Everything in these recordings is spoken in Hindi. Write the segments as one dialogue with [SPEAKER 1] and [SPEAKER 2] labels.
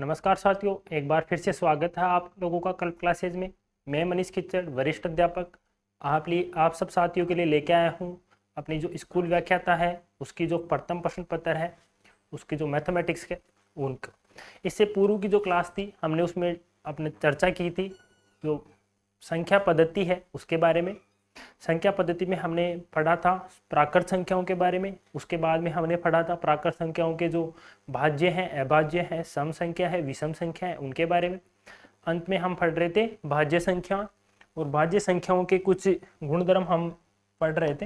[SPEAKER 1] नमस्कार साथियों, एक बार फिर से स्वागत है आप लोगों का कल क्लासेज में। मैं मनीष किच्चड़, वरिष्ठ अध्यापक, आप सब साथियों के लिए लेके आया हूँ अपनी जो स्कूल व्याख्याता है उसकी जो प्रथम प्रश्न पत्र है, उसकी जो मैथमेटिक्स के उनका। इससे पूर्व की जो क्लास थी हमने उसमें अपने चर्चा की थी जो संख्या पद्धति है उसके बारे में। संख्या पद्धति में हमने पढ़ा था प्राकृत संख्याओं के बारे में। उसके बाद में हमने पढ़ा था प्राकृत संख्याओं के जो भाज्य हैं, अभाज्य हैं, सम संख्या है, विषम संख्या है, उनके बारे में। अंत में हम पढ़ रहे थे भाज्य संख्या और भाज्य संख्याओं के कुछ गुणधर्म हम पढ़ रहे थे।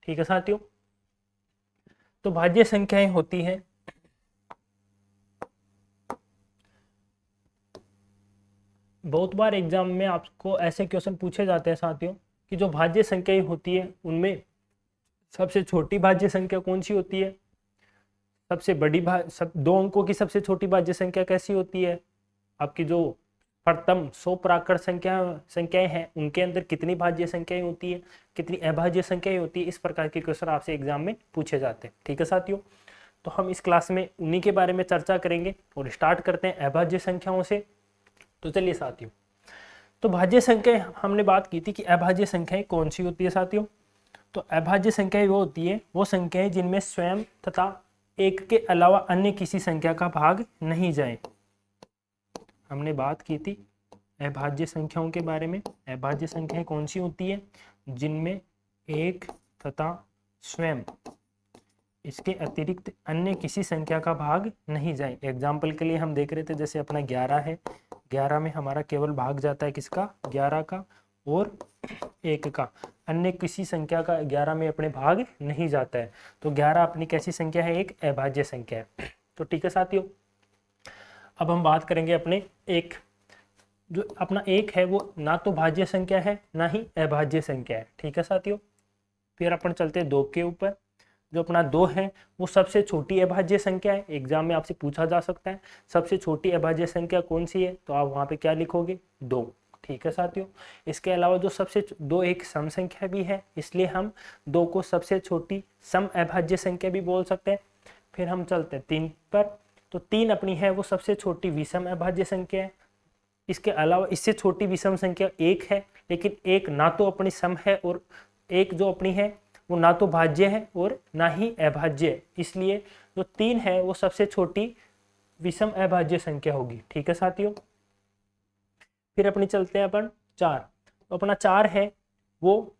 [SPEAKER 1] ठीक है साथियों, तो भाज्य संख्याएं होती हैं बहुत बार एग्जाम में आपको ऐसे क्वेश्चन पूछे जाते हैं साथियों कि जो भाज्य संख्याएं होती है उनमें सबसे छोटी भाज्य संख्या कौन सी होती है, सबसे बड़ी दो अंकों की सबसे छोटी भाज्य संख्या कैसी होती है, आपकी जो प्रथम 100 प्राकृत संख्याएं हैं उनके अंदर कितनी भाज्य संख्याएं होती है, कितनी अभाज्य संख्याएं होती है। इस प्रकार के क्वेश्चन आपसे एग्जाम में पूछे जाते हैं। ठीक है साथियों, तो हम इस क्लास में उन्हीं के बारे में चर्चा करेंगे और स्टार्ट करते हैं अभाज्य संख्याओं से। तो चलिए साथियों, तो भाज्य संख्याएं हमने बात की थी कि अभाज्य संख्याएं कौन सी होती है साथियों। तो अभाज्य संख्याएं वो होती है वो संख्याएं जिनमें स्वयं तथा एक के अलावा अन्य किसी संख्या का भाग नहीं जाए। हमने बात की थी अभाज्य संख्याओं के बारे में। अभाज्य संख्याएं कौन सी होती है जिनमें एक तथा स्वयं इसके अतिरिक्त अन्य किसी संख्या का भाग नहीं जाए। एग्जाम्पल के लिए हम देख रहे थे जैसे अपना 11 है, 11 में हमारा केवल भाग जाता है किसका, 11 का, और 1 का। अन्य किसी संख्या का 11 में अपने भाग नहीं जाता है। तो 11 अपनी कैसी संख्या है, एक अभाज्य संख्या है। तो ठीक है साथियों, अब हम बात करेंगे अपने एक, जो अपना एक है वो ना तो भाज्य संख्या है ना ही अभाज्य संख्या है। ठीक है साथियों, फिर अपन चलते हैं 2 के ऊपर। जो अपना 2 है वो सबसे छोटी अभाज्य संख्या है। एग्जाम में आपसे पूछा जा सकता है सबसे छोटी अभाज्य संख्या कौन सी है, तो आप वहां पे क्या लिखोगे, 2। ठीक है साथियों, इसके अलावा जो सबसे 2 एक सम संख्या भी है, इसलिए हम 2 को सबसे छोटी सम अभाज्य संख्या भी बोल सकते हैं। फिर हम चलते हैं 3 पर। तो 3 अपनी है वो सबसे छोटी विषम अभाज्य संख्या है। इसके अलावा इससे छोटी विषम संख्या 1 है, लेकिन 1 ना तो अपनी सम है और 1 जो अपनी है वो ना तो भाज्य है और ना ही अभाज्य है, इसलिए जो 3 है वो सबसे छोटी विषम अभाज्य संख्या होगी। ठीक है साथियों, फिर अपनी चलते हैं अपन 4। तो अपना 4 है वो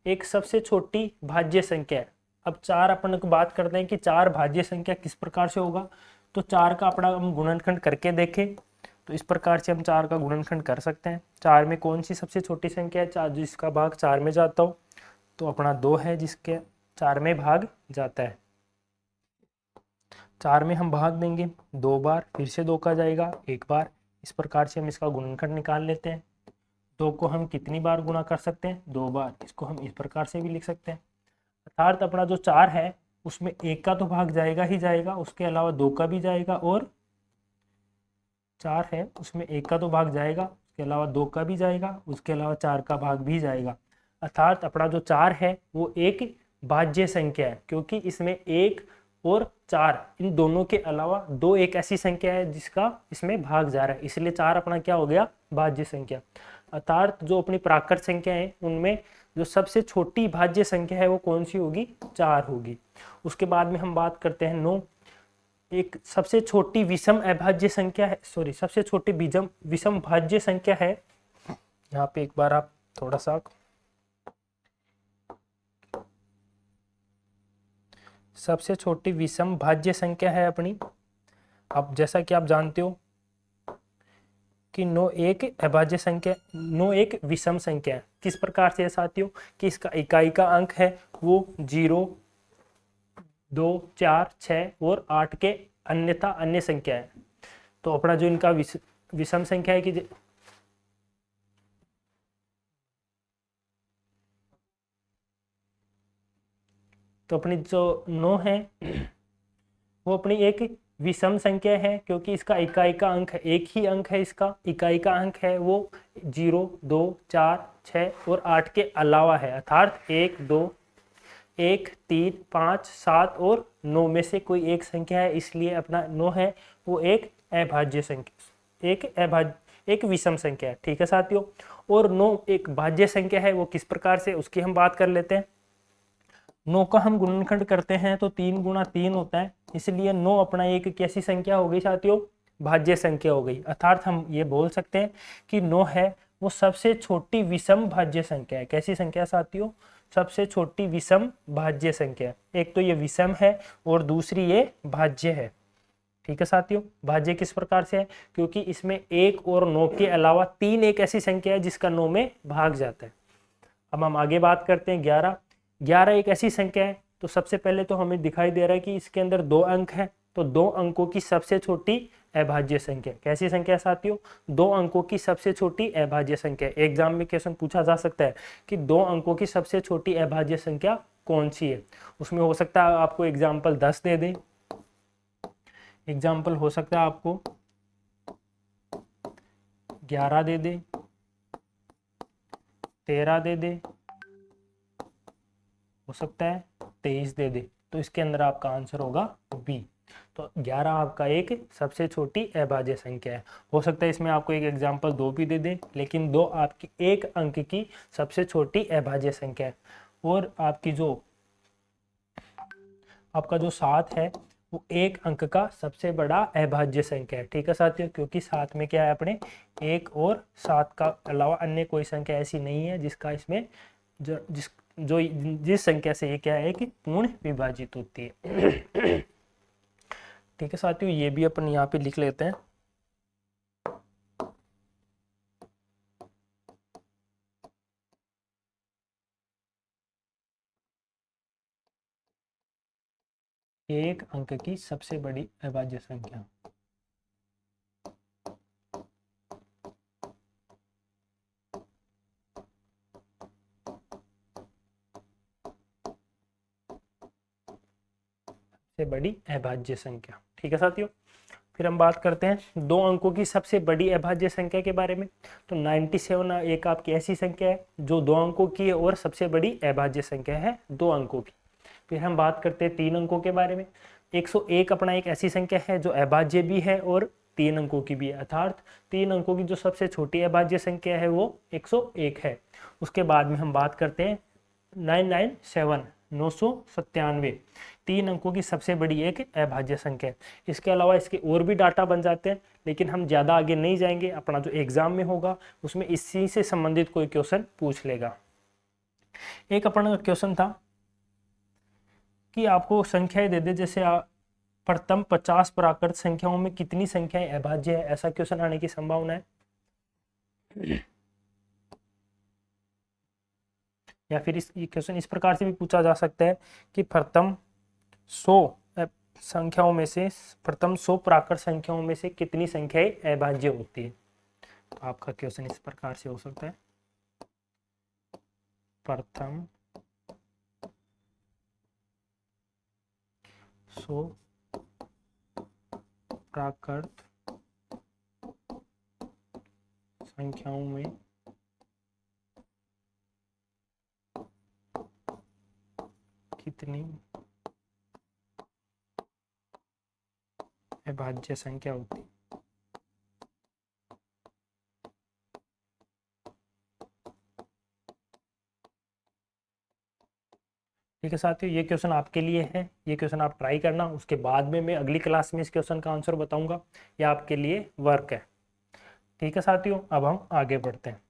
[SPEAKER 1] एक सबसे छोटी भाज्य संख्या है। अब 4 अपन को बात करते हैं कि 4 भाज्य संख्या किस प्रकार से होगा। तो 4 का अपना हम गुणनखंड करके देखें तो इस प्रकार से हम 4 का गुणनखंड कर सकते हैं। 4 में कौन सी सबसे छोटी संख्या है, 4 जिसका भाग 4 में जाता हो, तो अपना 2 है जिसके 4 में भाग जाता है। 4 में हम भाग देंगे 2 बार, फिर से 2 का जाएगा 1 बार। इस प्रकार से हम इसका गुणनखंड निकाल लेते हैं। 2 को हम कितनी बार गुणा कर सकते हैं, 2 बार। इसको हम इस प्रकार से भी लिख सकते हैं, अर्थात अपना जो 4 है उसमें 1 का तो भाग जाएगा ही जाएगा, उसके अलावा 2 का भी जाएगा, और 4 है उसमें 1 का तो भाग जाएगा, उसके अलावा 2 का भी जाएगा, उसके अलावा 4 का भाग भी जाएगा। अर्थात अपना जो 4 है वो एक भाज्य संख्या है, क्योंकि इसमें 1 और 4 इन दोनों के अलावा 2 एक ऐसी संख्या है जिसका इसमें भाग जा रहा है, इसलिए 4 अपना क्या हो गया, भाज्य संख्या। अर्थात जो अपनी प्राकृत संख्या है उनमें जो सबसे छोटी भाज्य संख्या है वो कौन सी होगी, 4 होगी। उसके बाद में हम बात करते हैं 9। एक सबसे छोटी विषम अभाज्य संख्या है, सॉरी सबसे छोटी विषम भाज्य संख्या है। यहाँ पे एक बार आप थोड़ा सा, सबसे छोटी विषम भाज्य संख्या है अपनी, अब जैसा कि आप जानते हो कि 9 एक अभाज्य संख्या, 9 एक विषम संख्या है। किस प्रकार से है साथियों कि इसका इकाई का अंक है वो 0, 2, 4, 6 और 8 के अन्यथा अन्य संख्या है। तो अपना जो इनका विषम संख्या है कि तो अपनी जो 9 है वो अपनी एक विषम संख्या है, क्योंकि इसका इकाई का अंक है, एक ही अंक है, इसका इकाई का अंक है वो 0, 2, 4, 6 और 8 के अलावा है, अर्थात 1, 2, 1, 3, 5, 7 और 9 में से कोई एक संख्या है, इसलिए अपना 9 है वो एक अभाज्य संख्या, एक विषम संख्या है। ठीक है साथियों, और 9 एक भाज्य संख्या है। वो किस प्रकार से, उसकी हम बात कर लेते हैं। 9 का हम गुणनखंड करते हैं तो 3 गुणा 3 होता है, इसलिए 9 अपना एक कैसी संख्या हो गई साथियों, भाज्य संख्या हो गई। अर्थात हम ये बोल सकते हैं कि 9 है वो सबसे छोटी विषम भाज्य संख्या है। कैसी संख्या साथियों, सबसे छोटी विषम भाज्य संख्या। एक तो ये विषम है और दूसरी ये भाज्य है। ठीक है साथियों, भाज्य किस प्रकार से है, क्योंकि इसमें 1 और 9 के अलावा 3 एक ऐसी संख्या है जिसका 9 में भाग जाता है। अब हम आगे बात करते हैं 11। 11 एक ऐसी संख्या है, तो सबसे पहले तो हमें दिखाई दे रहा है कि इसके अंदर 2 अंक है, तो 2 अंकों की सबसे छोटी अभाज्य संख्या। कैसी संख्या साथियों, 2 अंकों की सबसे छोटी अभाज्य संख्या। एग्जाम में क्वेश्चन पूछा जा सकता है कि 2 अंकों की सबसे छोटी अभाज्य संख्या कौन सी है। उसमें हो सकता है आपको एग्जाम्पल 10 दे दे, एग्जाम्पल हो सकता है आपको 11 दे दे, 13 दे दे, हो सकता है 23 दे दे। तो इसके अंदर आपका आंसर होगा बी। तो 11 आपका एक सबसे छोटी अभाज्य संख्या है। हो सकता है इसमें आपको एक एग्जाम्पल 2 भी दे दे, लेकिन 2 आपकी एक अंक की सबसे छोटी अभाज्य संख्या है। और आपका जो 7 है वो एक अंक का सबसे बड़ा अभाज्य संख्या है। ठीक है साथियों, क्योंकि 7 में क्या है, अपने 1 और 7 का अलावा अन्य कोई संख्या ऐसी नहीं है जिसका इसमें जिस संख्या से ये क्या है कि पूर्ण विभाजित होती है। ठीक है साथियों, ये भी अपन यहाँ पे लिख लेते हैं। एक अंक की सबसे बड़ी अभाज्य संख्या। सबसे बड़ी अभाज्य संख्या। ठीक है साथियों, फिर हम बात करते हैं 2 अंकों की सबसे बड़ी अभाज्य संख्या के बारे में। तो 97 एक आपकी ऐसी संख्या है जो 2 अंकों की है और सबसे बड़ी अभाज्य संख्या है 2 अंकों की। फिर हम बात करते हैं 3 अंकों के बारे में। 101 अपना एक ऐसी संख्या है जो अभाज्य भी है और 3 अंकों की भी है। अर्थात 3 अंकों की जो सबसे छोटी अभाज्य संख्या है वो 101 है। उसके बाद में हम बात करते हैं 997 997 3 अंकों की सबसे बड़ी एक अभाज्य संख्या है। इसके अलावा इसके और भी डाटा बन जाते हैं, लेकिन हम ज़्यादा आगे नहीं जाएंगे। अपना जो एग्जाम में होगा उसमें इसी से संबंधित कोई क्वेश्चन पूछ लेगा। एक अपना क्वेश्चन था कि आपको संख्याएं दे दे, जैसे प्रथम 50 प्राकृत संख्याओं में कितनी संख्याएं अभाज्य है, ऐसा क्वेश्चन आने की संभावना है। या फिर इस क्वेश्चन इस प्रकार से भी पूछा जा सकता है कि प्रथम 100 संख्याओं में से, प्रथम 100 प्राकृत संख्याओं में से कितनी संख्याएं अभाज्य होती है। तो आपका क्वेश्चन इस प्रकार से हो सकता है, प्रथम 100 प्राकृत संख्याओं में कितनी अभाज्य संख्या होती है। ठीक है साथियों, ये क्वेश्चन आपके लिए है, ये क्वेश्चन आप ट्राई करना। उसके बाद में मैं अगली क्लास में इस क्वेश्चन का आंसर बताऊंगा, ये आपके लिए वर्क है। ठीक है साथियों, अब हम आगे बढ़ते हैं।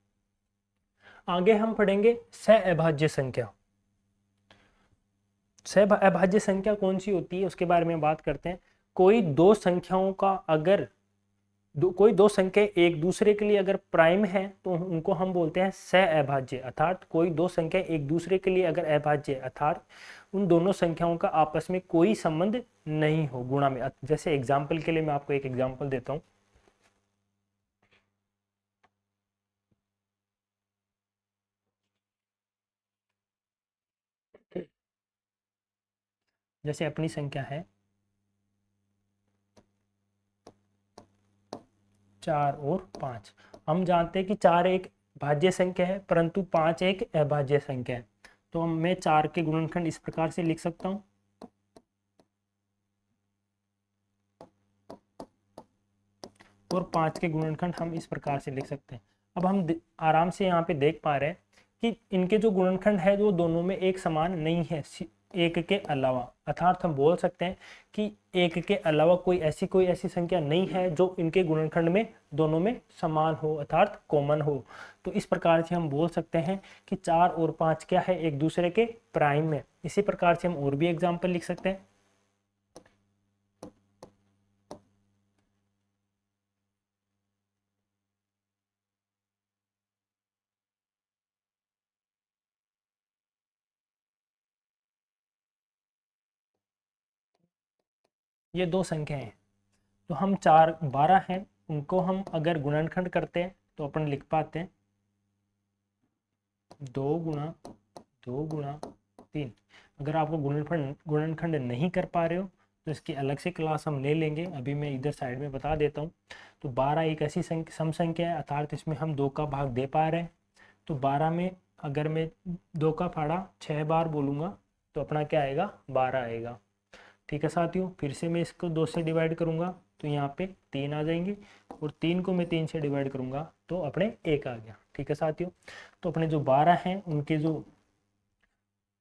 [SPEAKER 1] आगे हम पढ़ेंगे सहअभाज्य संख्या। सहअभाज्य संख्या कौन सी होती है उसके बारे में बात करते हैं। कोई दो संख्याओं का अगर कोई दो संख्या एक दूसरे के लिए अगर प्राइम है तो उनको हम बोलते हैं सहअभाज्य। अर्थात कोई दो संख्या एक दूसरे के लिए अगर अभाज्य, अर्थात उन दोनों संख्याओं का आपस में कोई संबंध नहीं हो गुणा में। जैसे एग्जाम्पल के लिए मैं आपको एक एग्जाम्पल देता हूँ। जैसे अपनी संख्या है 4 और 5। हम जानते हैं कि 4 एक भाज्य संख्या है परंतु 5 एक अभाज्य संख्या है। तो मैं 4 के गुणनखंड इस प्रकार से लिख सकता हूँ, और 5 के गुणनखंड हम इस प्रकार से लिख सकते हैं। अब हम आराम से यहाँ पे देख पा रहे हैं कि इनके जो गुणनखंड है वो दोनों में एक समान नहीं है, एक के अलावा। अर्थात हम बोल सकते हैं कि एक के अलावा कोई ऐसी संख्या नहीं है जो इनके गुणनखंड में दोनों में समान हो, अर्थात कॉमन हो। तो इस प्रकार से हम बोल सकते हैं कि 4 और 5 क्या है, एक दूसरे के प्राइम में। इसी प्रकार से हम और भी एग्जाम्पल लिख सकते हैं। ये दो संख्याएं हैं, तो हम 4 12 हैं, उनको हम अगर गुणनखंड करते हैं तो अपन लिख पाते हैं 2 गुणा 3। अगर आपको गुणनखंड नहीं कर पा रहे हो तो इसकी अलग से क्लास हम ले लेंगे, अभी मैं इधर साइड में बता देता हूँ। तो 12 एक ऐसी सम संख्या है, अर्थात इसमें हम 2 का भाग दे पा रहे हैं। तो 12 में अगर मैं 2 का फाड़ा 6 बार बोलूँगा तो अपना क्या आएगा, 12 आएगा। ठीक है साथियों, फिर से मैं इसको 2 से डिवाइड करूंगा तो यहाँ पे 3 आ जाएंगे, और 3 को मैं 3 से डिवाइड करूंगा तो अपने 1 आ गया। ठीक है साथियों, तो अपने जो 12 हैं उनके जो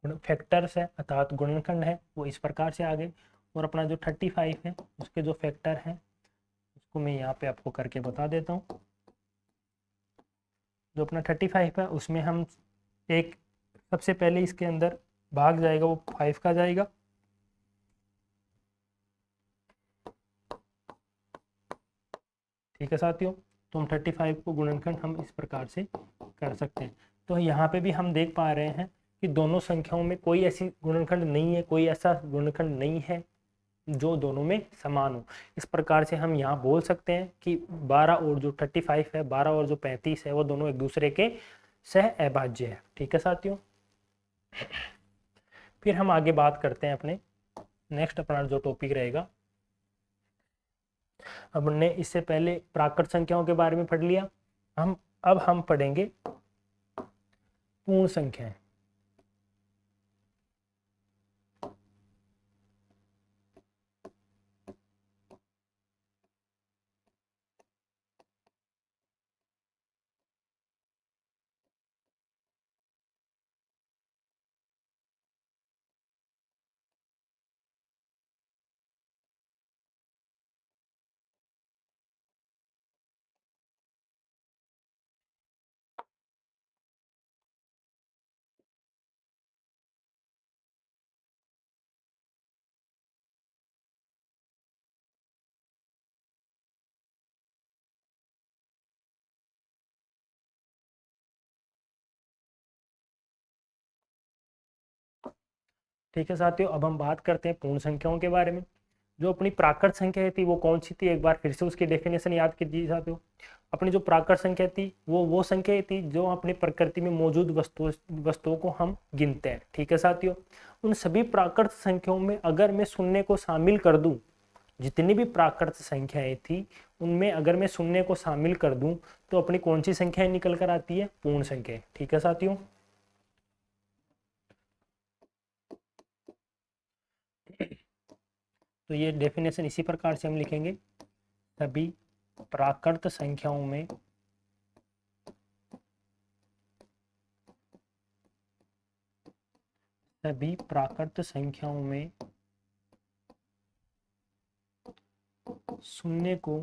[SPEAKER 1] फैक्टर्स है अर्थात गुणनखंड है वो इस प्रकार से आ गए, और अपना जो 35 है उसके जो फैक्टर हैं उसको मैं यहाँ पे आपको करके बता देता हूँ। जो अपना 35 है उसमें हम एक सबसे पहले इसके अंदर भाग जाएगा वो 5 का जाएगा, ठीक है साथियों। तो हम 35 को गुणनखंड हम इस प्रकार से कर सकते हैं। तो यहाँ पे भी हम देख पा रहे हैं कि दोनों संख्याओं में कोई ऐसी गुणनखंड नहीं है, कोई ऐसा गुणनखंड नहीं है जो दोनों में समान हो। इस प्रकार से हम यहाँ बोल सकते हैं कि 12 और जो 35 है, 12 और जो 35 है वो दोनों एक दूसरे के सह अभाज्य है। ठीक है साथियों, फिर हम आगे बात करते हैं अपने नेक्स्ट अपना जो टॉपिक रहेगा। हमने इससे पहले प्राकृत संख्याओं के बारे में पढ़ लिया, अब हम पढ़ेंगे पूर्ण संख्याएं। ठीक है साथियों, अब हम बात करते हैं पूर्ण संख्याओं के बारे में। जो अपनी प्राकृत संख्या थी वो कौन सी थी, एक बार फिर से उसकी डेफिनेशन याद कीजिए साथियों। अपनी जो प्राकृत संख्या थी वो संख्या थी जो अपनी प्रकृति में मौजूद वस्तुओं को हम गिनते हैं। ठीक है साथियों, उन सभी प्राकृत संख्याओं में अगर मैं शून्य को शामिल कर दूं, जितनी भी प्राकृत संख्याएं थी उनमें अगर मैं शून्य को शामिल कर दूं तो अपनी कौन सी संख्याएं निकल कर आती है, पूर्ण संख्या। ठीक है साथियों, तो ये डेफिनेशन इसी प्रकार से हम लिखेंगे, सभी प्राकृत संख्याओं में सभी प्राकृत संख्याओं में शून्य को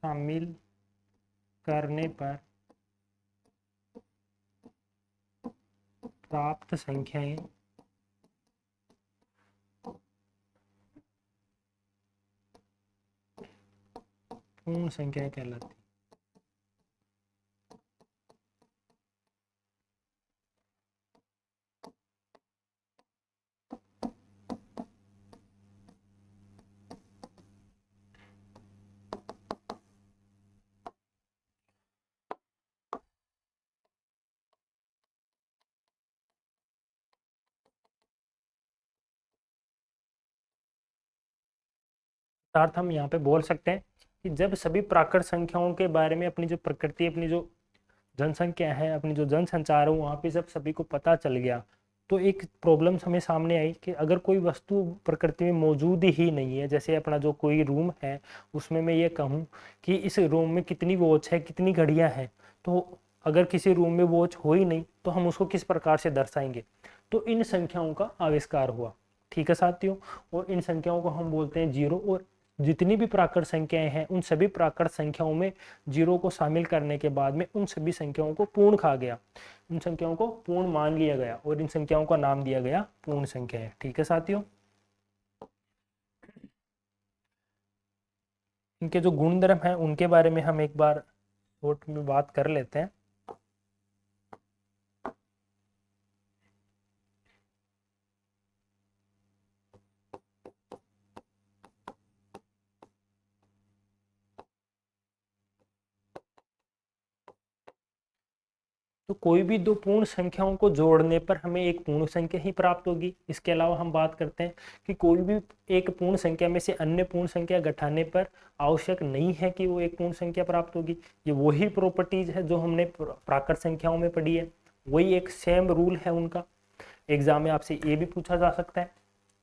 [SPEAKER 1] शामिल करने पर प्राप्त संख्याएं पूर्ण संख्याएं कहलाती। अर्थात हम यहाँ पे बोल सकते हैं कि जब सभी प्राकृत संख्याओं के बारे में अपनी जो प्रकृति, अपनी जो जनसंख्या है, अपनी जो जनसंचार है, वहाँ पे जब सभी को पता चल गया, तो एक प्रॉब्लम हमें सामने आई कि अगर कोई वस्तु प्रकृति में मौजूद ही नहीं है, जैसे अपना जो कोई रूम है उसमें मैं ये कहूँ कि इस रूम में कितनी वॉच है, कितनी घड़ियां हैं, तो अगर किसी रूम में वॉच हो ही नहीं तो हम उसको किस प्रकार से दर्शाएंगे। तो इन संख्याओं का आविष्कार हुआ। ठीक है साथियों, और इन संख्याओं को हम बोलते हैं जीरो। और जितनी भी प्राकृत संख्याएं हैं उन सभी प्राकृत संख्याओं में जीरो को शामिल करने के बाद में उन सभी संख्याओं को पूर्ण कहा गया, इन संख्याओं को पूर्ण मान लिया गया और इन संख्याओं का नाम दिया गया पूर्ण संख्या है। ठीक है साथियों, इनके जो गुणधर्म है उनके बारे में हम एक बार शॉर्ट में बात कर लेते हैं। तो कोई भी दो पूर्ण संख्याओं को जोड़ने पर हमें एक पूर्ण संख्या ही प्राप्त होगी। इसके अलावा हम बात करते हैं कि कोई भी एक पूर्ण संख्या में से अन्य पूर्ण संख्या घटाने पर आवश्यक नहीं है कि वो एक पूर्ण संख्या प्राप्त होगी। ये वही प्रॉपर्टीज है जो हमने प्राकृत संख्याओं में पढ़ी है, वही एक सेम रूल है उनका। एग्जाम में आपसे ये भी पूछा जा सकता है,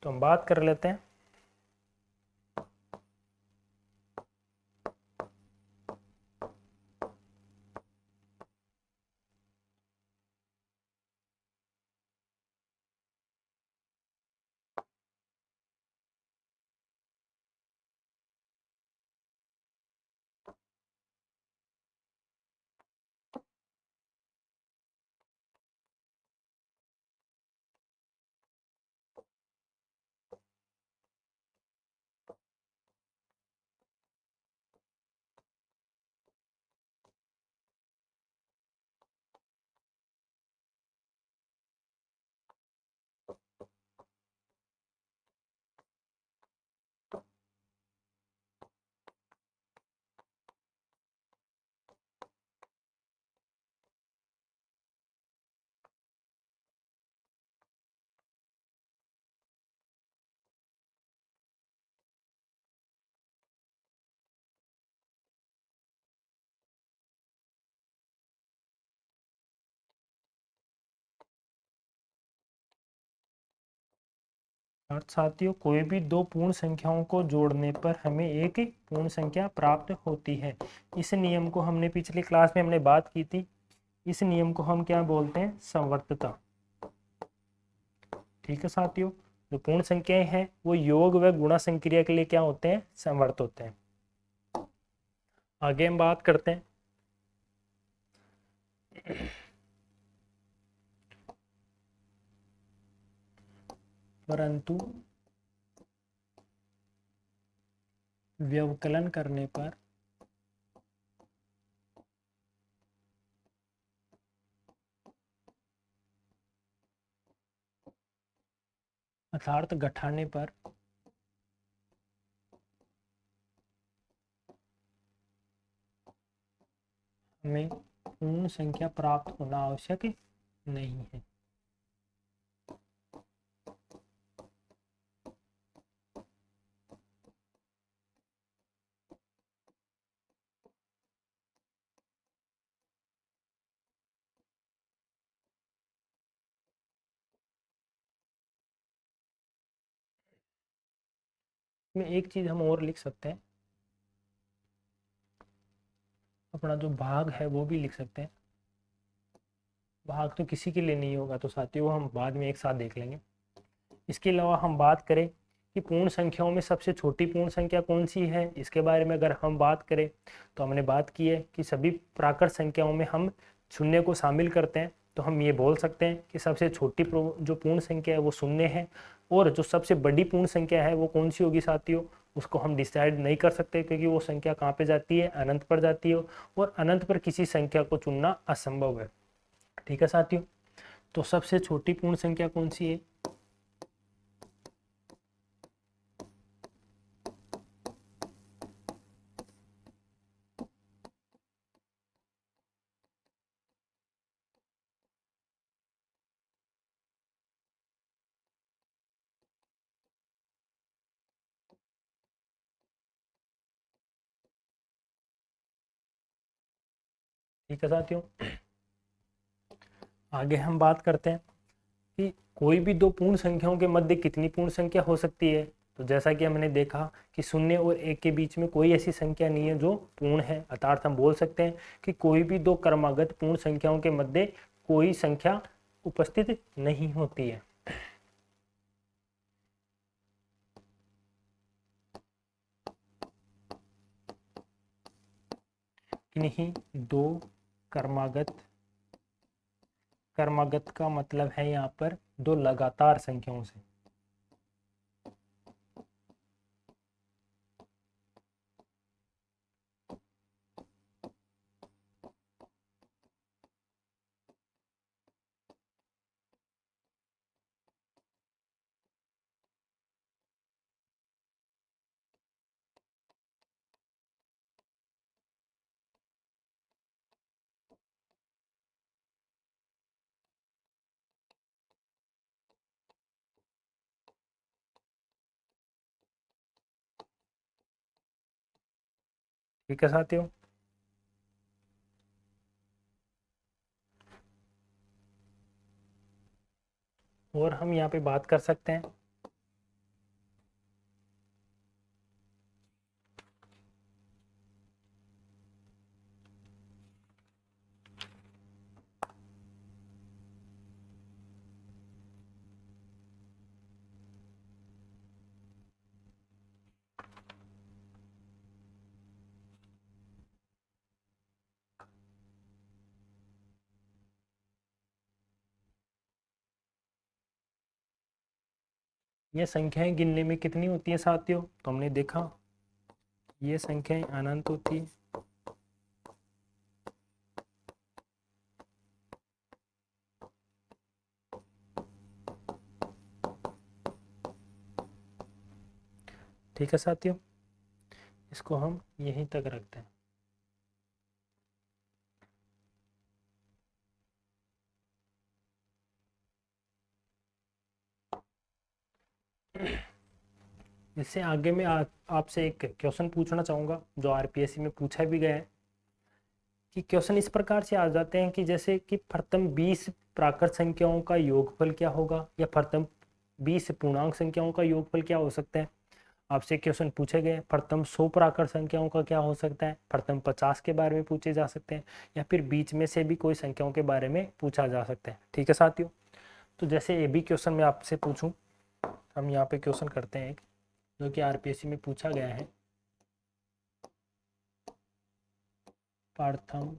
[SPEAKER 1] तो हम बात कर लेते हैं। और साथियों, कोई भी दो पूर्ण संख्याओं को जोड़ने पर हमें एक ही पूर्ण संख्या प्राप्त होती है। इस नियम को हमने पिछली क्लास में हमने बात की थी। इस नियम को हम क्या बोलते हैं? संवर्तता। ठीक है साथियों, जो पूर्ण संख्याएं हैं वो योग व गुणा संक्रिया के लिए क्या होते हैं? संवर्त होते हैं। आगे हम बात करते हैं। परंतु व्यवकलन करने पर अर्थात घटाने पर हमें पूर्ण संख्या प्राप्त होना आवश्यक नहीं है। में एक चीज हम और लिख सकते हैं, अपना जो भाग है वो भी लिख सकते हैं। भाग तो किसी के लिए नहीं होगा, तो साथियों वो हम बाद में एक साथ देख लेंगे। इसके अलावा हम बात करें कि पूर्ण संख्याओं में सबसे छोटी पूर्ण संख्या कौन सी है, इसके बारे में अगर हम बात करें तो हमने बात की है कि सभी प्राकृत संख्याओं में हम शून्य को शामिल करते हैं। तो हम ये बोल सकते हैं कि सबसे छोटी जो पूर्ण संख्या है वो शून्य है। और जो सबसे बड़ी पूर्ण संख्या है वो कौन सी होगी साथियों, उसको हम डिसाइड नहीं कर सकते, क्योंकि वो संख्या कहाँ पे जाती है? अनंत पर जाती है, और अनंत पर किसी संख्या को चुनना असंभव है। ठीक है साथियों, तो सबसे छोटी पूर्ण संख्या कौन सी है? ठीक है साथियों, आगे हम बात करते हैं कि कोई भी दो पूर्ण संख्याओं के मध्य कितनी पूर्ण संख्या हो सकती है। तो जैसा कि हमने देखा कि 0 और 1 के बीच में कोई ऐसी संख्या नहीं है जो पूर्ण है, अर्थात हम बोल सकते हैं कि कोई भी दो क्रमागत पूर्ण संख्याओं के मध्य कोई संख्या उपस्थित नहीं होती है। किन्हीं दो क्रमागत, क्रमागत का मतलब है यहाँ पर दो लगातार संख्याओं से। ठीक है साथियों, और हम यहाँ पे बात कर सकते हैं ये संख्याएं गिनने में कितनी होती है साथियों। तो हमने देखा ये संख्याएं अनंत होती है, ठीक है साथियों, इसको हम यहीं तक रखते हैं। इससे आगे मैं आपसे एक क्वेश्चन पूछना चाहूँगा जो आरपीएससी में पूछा भी गया है कि क्वेश्चन इस प्रकार से आ जाते हैं कि जैसे कि प्रथम 20 प्राकृत संख्याओं का योगफल क्या होगा, या प्रथम 20 पूर्णांक संख्याओं का योगफल क्या हो सकता है। आपसे क्वेश्चन पूछे गए प्रथम 100 प्राकृत संख्याओं का क्या हो सकता है, प्रथम 50 के बारे में पूछे जा सकते हैं, या फिर बीच में से भी कोई संख्याओं के बारे में पूछा जा सकता है। ठीक है साथियों, तो जैसे ये भी क्वेश्चन मैं आपसे पूछूं, हम यहाँ पे क्वेश्चन करते हैं एक जो कि आरपीएससी में पूछा गया है। प्रथम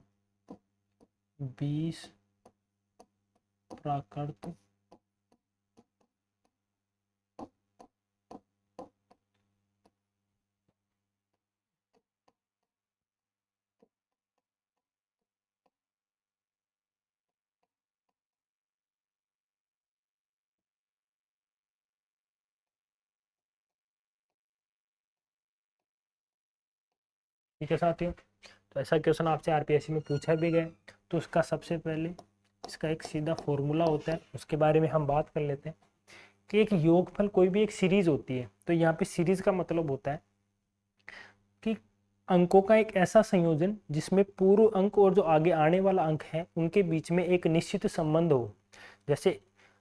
[SPEAKER 1] 20 प्राकृत ठीक है साथियों, तो ऐसा क्वेश्चन आपसे आरपीएससी में पूछा भी गया, तो उसका सबसे पहले इसका एक सीधा फॉर्मूला होता है, उसके बारे में हम बात कर लेते हैं कि एक योगफल कोई भी एक सीरीज होती है। तो यहाँ पे सीरीज का मतलब होता है कि अंकों का एक ऐसा संयोजन जिसमें पूर्व अंक और जो आगे आने वाला अंक है उनके बीच में एक निश्चित संबंध हो। जैसे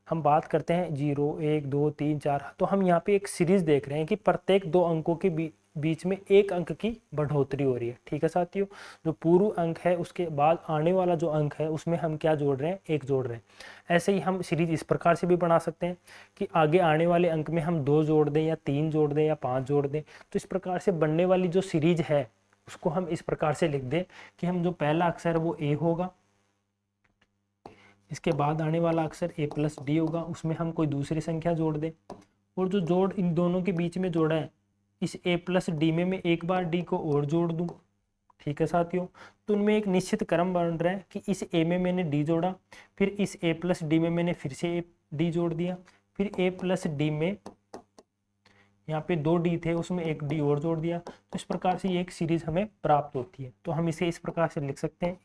[SPEAKER 1] हम बात करते हैं 0 1 2 3 4, तो हम यहाँ पे एक सीरीज देख रहे हैं कि प्रत्येक दो अंकों के बीच में एक अंक की बढ़ोतरी हो रही है। ठीक है साथियों, जो पूर्व अंक है उसके बाद आने वाला जो अंक है उसमें हम क्या जोड़ रहे हैं, एक जोड़ रहे हैं। ऐसे ही हम सीरीज इस प्रकार से भी बना सकते हैं कि आगे आने वाले अंक में हम 2 जोड़ दें या 3 जोड़ दें या 5 जोड़ दें। तो इस प्रकार से बनने वाली जो सीरीज है उसको हम इस प्रकार से लिख दें कि हम जो पहला अक्षर है वो ए होगा, इसके बाद आने वाला अक्षर ए प्लस डी होगा, उसमें हम कोई दूसरी संख्या जोड़ दें, और जो जोड़ इन दोनों के बीच में जोड़ा है इस ए प्लस डी में मैं एक बार डी को और जोड़ दूं। ठीक है साथियों, तो उनमें एक निश्चित क्रम बन रहा है कि इस ए में मैंने डी जोड़ा, फिर इस ए प्लस डी में मैंने फिर से ए डी जोड़ दिया, फिर ए प्लस डी में यहाँ पे 2 डी थे उसमें एक डी और जोड़ दिया। तो इस प्रकार से ये एक सीरीज हमें प्राप्त होती है। तो हम इसे इस प्रकार से लिख सकते हैं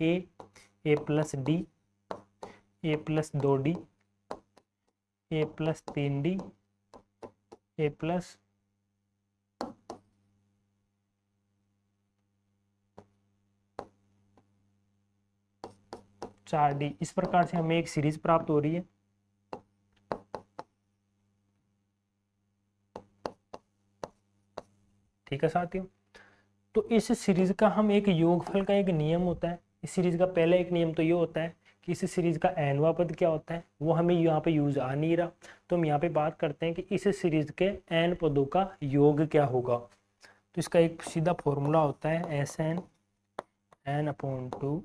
[SPEAKER 1] ए प्लस डी, ए प्लस 2 डी, ए प्लस 3 डी, ए प्लस 4D। इस प्रकार से हमें एक सीरीज प्राप्त हो रही है। ठीक है साथियों, तो इस सीरीज का हम एक योगफल का एक नियम होता है। इस सीरीज का पहला एक नियम तो ये होता है कि इस सीरीज का nवां पद क्या होता है, वो हमें यहाँ पे यूज आ नहीं रहा, तो हम यहाँ पे बात करते हैं कि इस सीरीज के n पदों का योग क्या होगा। तो इसका एक सीधा फॉर्मूला होता है Sn n/2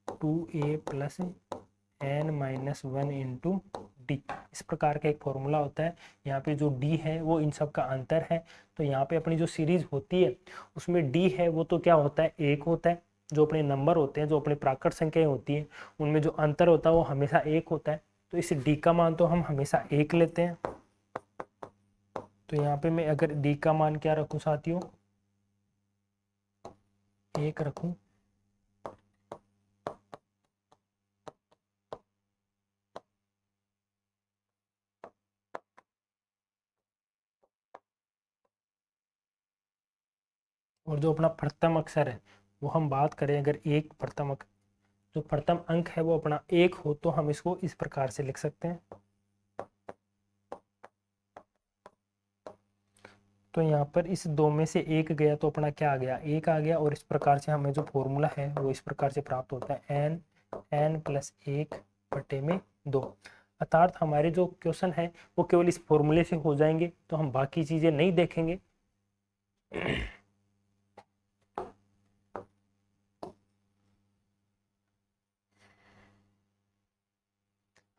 [SPEAKER 1] 2a plus n-1 into D. इस प्रकार का एक फॉर्मूला होता है। यहाँ पे जो डी है वो इन सब का अंतर है। तो यहाँ पे अपनी जो सीरीज होती है उसमें डी है वो तो क्या होता है, एक होता है। जो अपने नंबर होते हैं, जो अपने प्राकृत संख्याएं होती हैं, उनमें जो अंतर होता है वो हमेशा एक होता है। तो इस डी का मान तो हम हमेशा एक लेते हैं। तो यहाँ पे मैं अगर डी का मान क्या रखूँ साथियों, एक रखूँ, और जो अपना प्रथम अक्षर है वो हम बात करें, अगर एक जो प्रथम अंक है वो अपना एक हो तो हम इसको इस प्रकार से लिख सकते हैं। तो यहाँ पर इस दो में से एक गया तो अपना क्या आ गया, एक आ गया। और इस प्रकार से हमें जो फॉर्मूला है वो इस प्रकार से प्राप्त होता है n+1/2। अर्थात हमारे जो क्वेश्चन है वो केवल इस फॉर्मूले से हो जाएंगे, तो हम बाकी चीजें नहीं देखेंगे।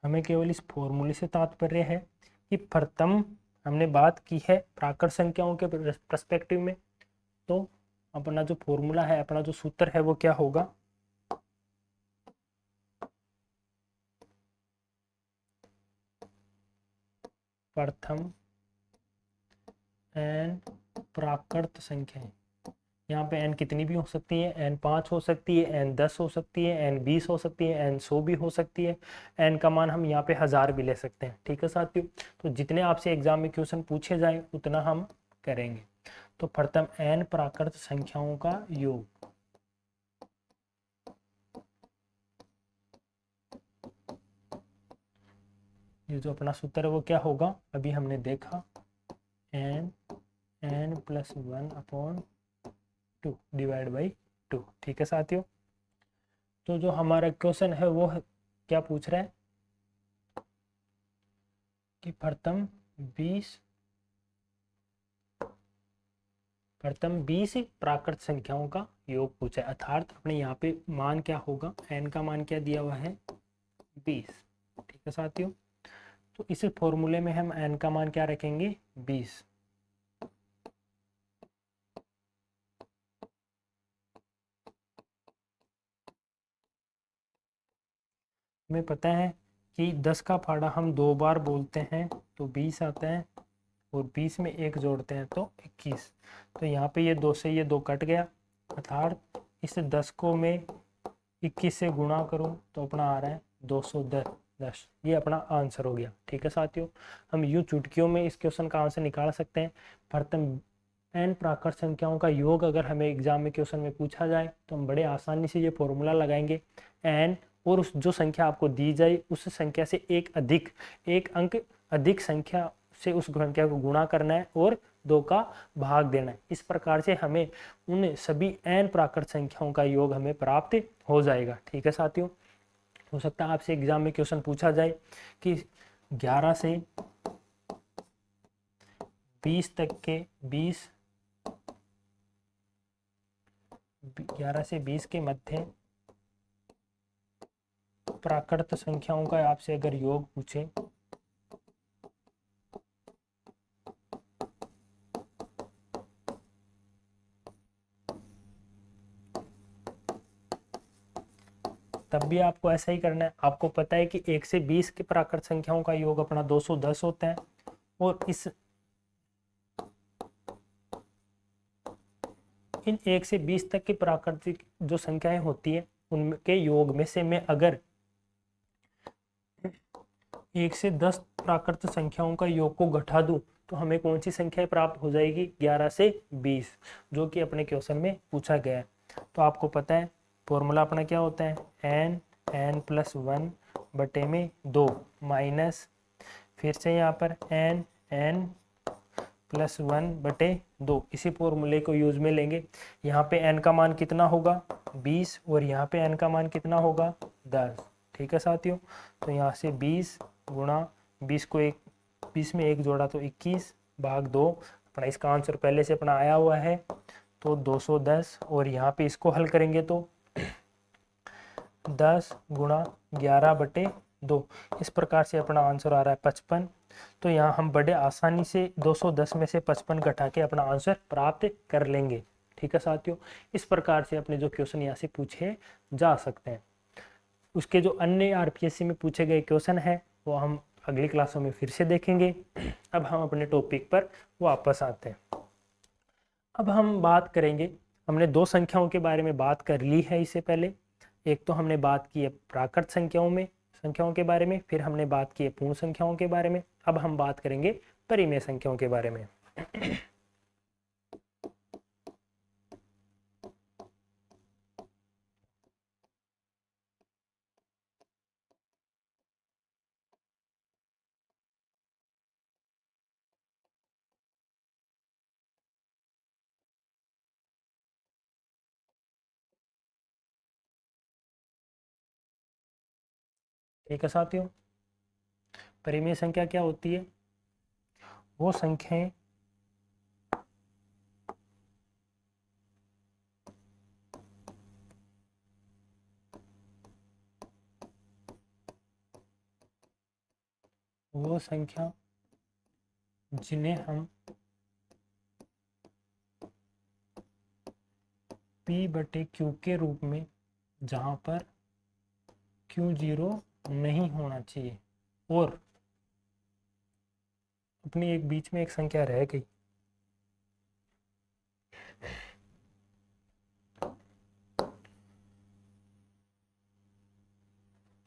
[SPEAKER 1] हमें केवल इस फॉर्मूले से तात्पर्य है कि प्रथम हमने बात की है प्राकृत संख्याओं के पर्सपेक्टिव में, तो अपना जो फॉर्मूला है, अपना जो सूत्र है वो क्या होगा, प्रथम n प्राकृत संख्याएं। यहाँ पे n कितनी भी हो सकती है, n5 हो सकती है, n10 हो सकती है, n20 हो सकती है, n100 भी हो सकती है। n का मान हम यहाँ पे 1000 भी ले सकते हैं। ठीक है साथियों, तो जितने आपसे एग्जाम में क्वेश्चन पूछे जाए उतना हम करेंगे। तो प्रथम n प्राकृत संख्याओं का योग, ये जो अपना सूत्र है वो क्या होगा, अभी हमने देखा n+1/2 डिवाइड बाई 2। ठीक है साथियों, तो जो हमारा क्वेश्चन है वो क्या पूछ रहा है कि प्रथम 20 प्राकृत संख्याओं का योग पूछा है। अर्थात अपने यहाँ पे मान क्या होगा, n का मान क्या दिया हुआ है, 20। ठीक है साथियों, तो इस फॉर्मूले में हम n का मान क्या रखेंगे, 20। हमें पता है कि 10 का फाड़ा हम 2 बार बोलते हैं तो 20 आता है, और 20 में 1 जोड़ते हैं तो 21। तो यहाँ पे ये 2 से ये 2 कट गया, अर्थात इस 10 को मैं 21 से गुणा करूँ तो अपना आ रहा है 210। ये अपना आंसर हो गया। ठीक है साथियों, हम यूं चुटकियों में इस क्वेश्चन का आंसर निकाल सकते हैं। प्रथम n प्राकृत संख्याओं का योग अगर हमें एग्जाम में क्वेश्चन में पूछा जाए तो हम बड़े आसानी से ये फॉर्मूला लगाएंगे, n और उस जो संख्या आपको दी जाए उस संख्या से एक अंक अधिक संख्या से उस संख्या को गुणा करना है और 2 का भाग देना है। इस प्रकार से हमें उन सभी n प्राकृत संख्याओं का योग हमें प्राप्त हो जाएगा। ठीक है साथियों, हो सकता है आपसे एग्जाम में क्वेश्चन पूछा जाए कि 11 से 20 तक के 11 से 20 के मध्य प्राकृत संख्याओं का आपसे अगर योग पूछे तब भी आपको ऐसा ही करना है। आपको पता है कि 1 से 20 के प्राकृत संख्याओं का योग अपना 210 होता है, और इन 1 से 20 तक की प्राकृतिक जो संख्याएं होती है उनके योग में से मैं अगर 1 से 10 प्राकृत संख्याओं का योग को घटा दूं तो हमें कौन सी संख्या प्राप्त हो जाएगी, 11 से 20, जो कि अपने क्वेश्चन में पूछा गया है। तो आपको पता है फॉर्मूला अपना क्या होता है, n+1/2 माइनस फिर से यहाँ पर n+1/2, इसी फॉर्मूले को यूज में लेंगे। यहाँ पे n का मान कितना होगा 20 और यहाँ पे n का मान कितना होगा 10। ठीक है साथियों, तो यहाँ से 20 गुणा 20 को 20 में 1 जोड़ा तो 21 भाग 2, अपना इसका आंसर पहले से अपना आया हुआ है तो 210, और यहाँ पे इसको हल करेंगे तो 10 गुणा 11/2, इस प्रकार से अपना आंसर आ रहा है 55। तो यहाँ हम बड़े आसानी से 210 में से 55 घटा के अपना आंसर प्राप्त कर लेंगे। ठीक है साथियों, इस प्रकार से अपने जो क्वेश्चन यहाँ से पूछे जा सकते हैं। उसके जो अन्य आरपीएससी में पूछे गए क्वेश्चन है वो हम अगली क्लासों में फिर से देखेंगे। अब हम अपने टॉपिक पर वापस आते हैं। अब हम बात करेंगे, हमने दो संख्याओं के बारे में बात कर ली है इससे पहले। एक तो हमने बात की है प्राकृत संख्याओं के बारे में, फिर हमने बात की है पूर्ण संख्याओं के बारे में। अब हम बात करेंगे परिमेय संख्याओं के बारे में। ठीक है साथियों, परिमेय संख्या क्या होती है? वो संख्याएं वो संख्या जिन्हें हम P/Q के रूप में, जहां पर Q 0 नहीं होना चाहिए, और अपनी एक बीच में एक संख्या रह गई,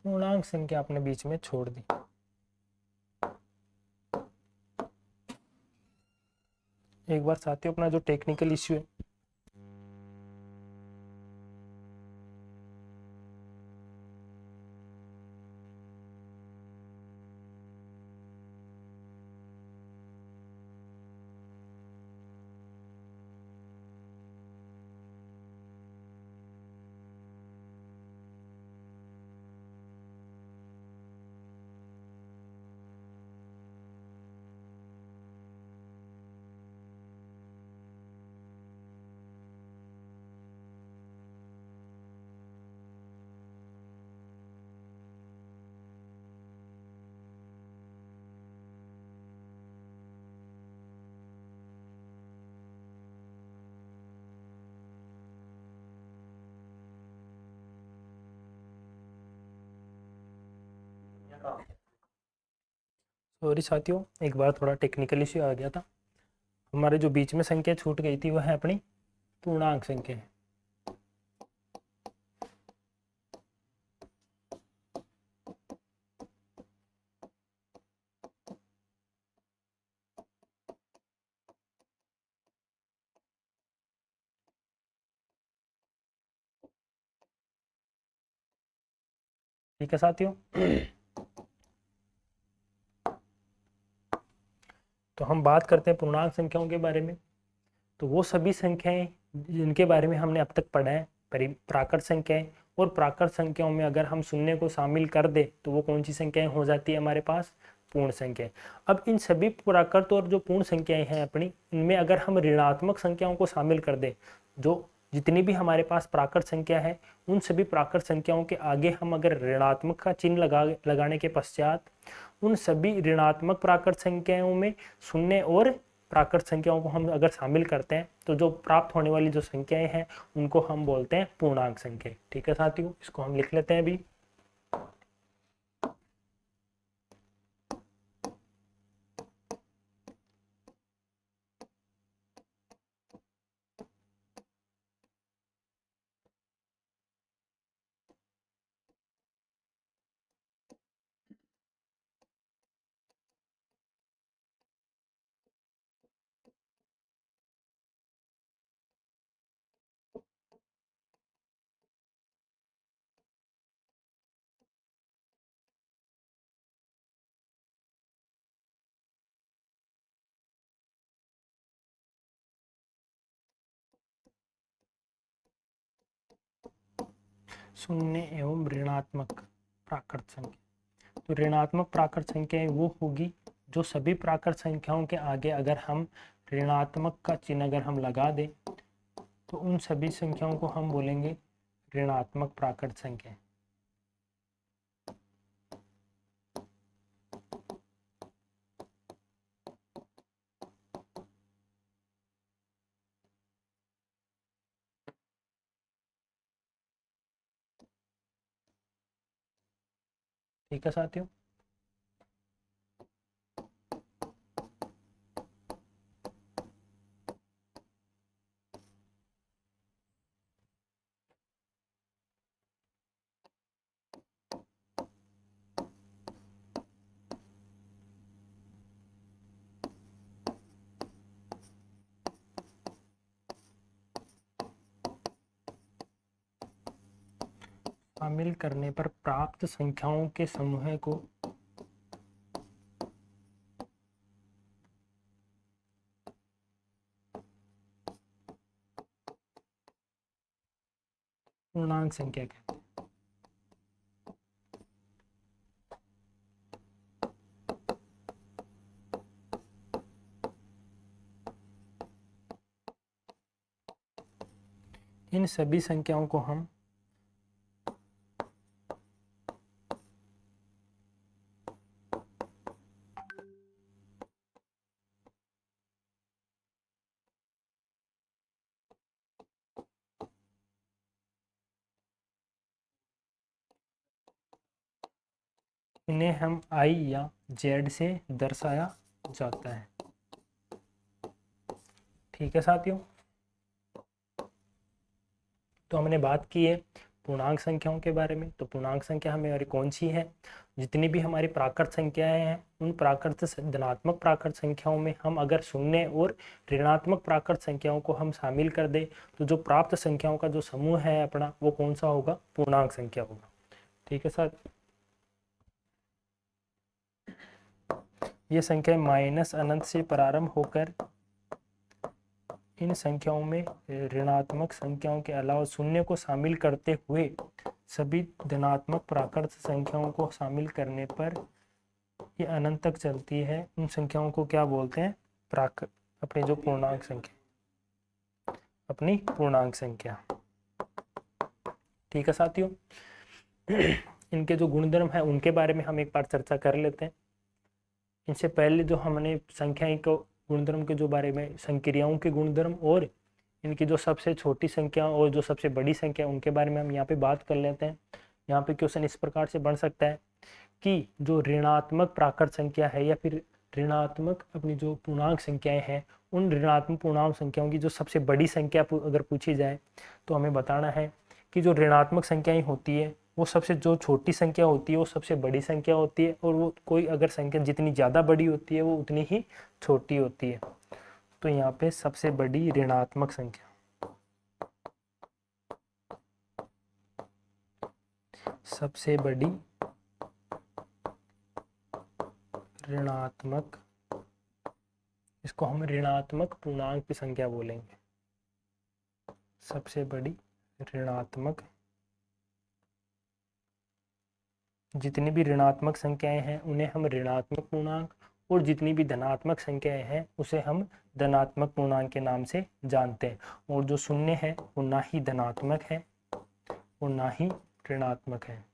[SPEAKER 1] पूर्णांक संख्या अपने बीच में छोड़ दी। एक बार साथियों अपना जो टेक्निकल इश्यू है, सॉरी साथियों एक बार थोड़ा टेक्निकल इश्यू आ गया था। हमारे जो बीच में संख्या छूट गई थी वह है अपनी पूर्णांक संख्या है। ठीक है साथियों, तो हम बात करते हैं पूर्णांक संख्याओं के बारे में। तो वो सभी संख्याएं जिनके बारे में हमने अब तक पढ़ा है, प्राकृत संख्याएं, और प्राकृत संख्याओं में अगर हम शून्य को शामिल कर दे तो वो कौन सी संख्याएं हो जाती है हमारे पास? पूर्ण संख्याएं। अब इन सभी प्राकृत और जो पूर्ण संख्याएं हैं अपनी, इनमें अगर हम ऋणात्मक संख्याओं को शामिल कर दें, जो जितनी भी हमारे पास प्राकृत संख्या है, उन सभी प्राकृत संख्याओं के आगे हम अगर ऋणात्मक का चिन्ह लगाने के पश्चात उन सभी ऋणात्मक प्राकृत संख्याओं में शून्य और प्राकृत संख्याओं को हम अगर शामिल करते हैं तो जो प्राप्त होने वाली जो संख्याएं हैं उनको हम बोलते हैं पूर्णांक संख्या। ठीक है साथियों, इसको हम लिख लेते हैं अभी। शून्य एवं ऋणात्मक प्राकृत संख्या। तो ऋणात्मक प्राकृत संख्याएं वो होगी जो सभी प्राकृत संख्याओं के आगे अगर हम ऋणात्मक का चिन्ह अगर हम लगा दें तो उन सभी संख्याओं को हम बोलेंगे ऋणात्मक प्राकृत संख्या। ठीक है साथियों। शामिल करने पर प्राप्त संख्याओं के समूह को पूर्णांक संख्या कहते हैं। इन सभी संख्याओं को हम आई या जेड से दर्शाया जाता है। ठीक है साथियों। तो हमने बात की है पूर्णांक संख्याओं के बारे में। तो पूर्णांक संख्या हमारी कौन सी है? जितनी भी हमारी प्राकृत संख्याएं हैं उन प्राकृत धनात्मक प्राकृत संख्याओं में हम अगर शून्य और ऋणात्मक प्राकृत संख्याओं को हम शामिल कर दें तो जो प्राप्त संख्याओं का जो समूह है अपना वो कौन सा होगा? पूर्णांक संख्या होगा। ठीक है सर। ये संख्या माइनस अनंत से प्रारंभ होकर इन संख्याओं में ऋणात्मक संख्याओं के अलावा शून्य को शामिल करते हुए सभी धनात्मक प्राकृत संख्याओं को शामिल करने पर ये अनंत तक चलती है। उन संख्याओं को क्या बोलते हैं? अपनी जो पूर्णांक संख्या, अपनी पूर्णांक संख्या। ठीक है साथियों। इनके जो गुणधर्म है उनके बारे में हम एक बार चर्चा कर लेते हैं। इनसे पहले जो हमने संख्याएं को गुणधर्म के जो बारे में संक्रियाओं के गुणधर्म और इनकी जो सबसे छोटी संख्या और जो सबसे बड़ी संख्या उनके बारे में हम यहाँ पे बात कर लेते हैं। यहाँ पे क्वेश्चन इस प्रकार से बन सकता है कि जो ऋणात्मक प्राकृत संख्या है या फिर ऋणात्मक अपनी जो पूर्णांक संख्याएं हैं उन ऋणात्मक पूर्णांक संख्याओं की जो सबसे बड़ी संख्या अगर पूछी जाए तो हमें बताना है कि जो ऋणात्मक संख्याएं होती है वो सबसे जो छोटी संख्या होती है वो सबसे बड़ी संख्या होती है और वो कोई अगर संख्या जितनी ज़्यादा बड़ी होती है वो उतनी ही छोटी होती है। तो यहाँ पे सबसे बड़ी ऋणात्मक संख्या, सबसे बड़ी ऋणात्मक, इसको हम ऋणात्मक पूर्णांक की संख्या बोलेंगे। सबसे बड़ी ऋणात्मक, जितनी भी ऋणात्मक संख्याएं हैं उन्हें हम ऋणात्मक पूर्णांक और जितनी भी धनात्मक संख्याएं हैं उसे हम धनात्मक पूर्णांक के नाम से जानते हैं। और जो शून्य है वो ना ही धनात्मक है और ना ही ऋणात्मक है।